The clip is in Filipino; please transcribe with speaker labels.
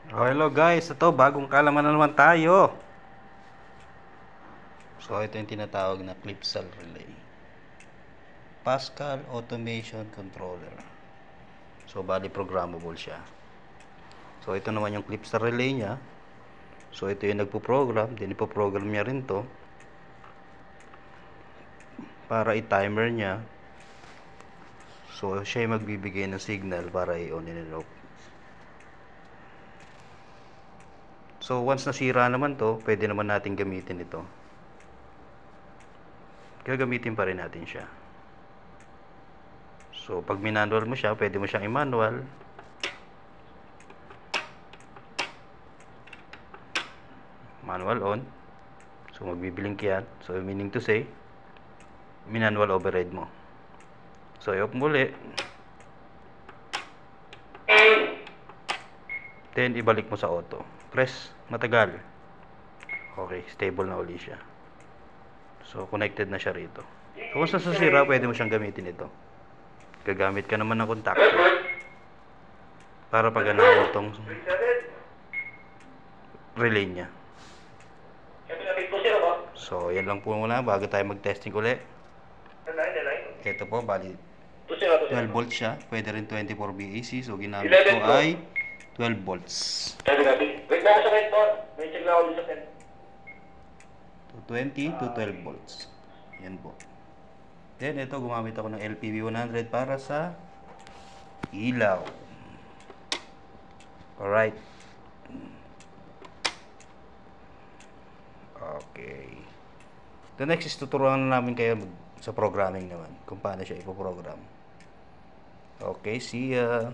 Speaker 1: Oh, hello guys, ito bagong kalaman na naman tayo. So ito yung tinatawag na Clipsal Relay, Pascal Automation Controller. So bali programmable siya. So ito naman yung Clipsal Relay niya. So ito yung nagpo-program, din ipo-program niya rin to para i-timer niya. So siya yung magbibigay ng signal para i-on and off. So once nasira naman to, pwede naman natin gamitin ito. Gagamitin pa rin natin siya. So pag minanwal mo siya, pwede mo siyang i-manual. Manual on. So magbiblink yan. So meaning to say, manual override mo. So i-off muli. Then ibalik mo sa auto. Press matagal. Okay, stable na uli siya. So connected na siya rito. So kung sasira, pwede mo siyang gamitin ito. Gagamit ka naman ng contactor para paganahin itong relay niya. So yan lang po muna bago tayo mag-testing ulit. Ito po, bali 12 volts siya. Pwede rin 24 VAC. So ginamit ko ay 12 volts.
Speaker 2: Wait lang sa red door. May check lang ako sa pen.
Speaker 1: 20 to 12 volts. Yan po. Then ito, gumamit ako ng LPV100 para sa ilaw. Alright. Okay. The next is tuturuan na namin kayo sa programming naman. Kung paano siya ipoprogram. Okay, see ya.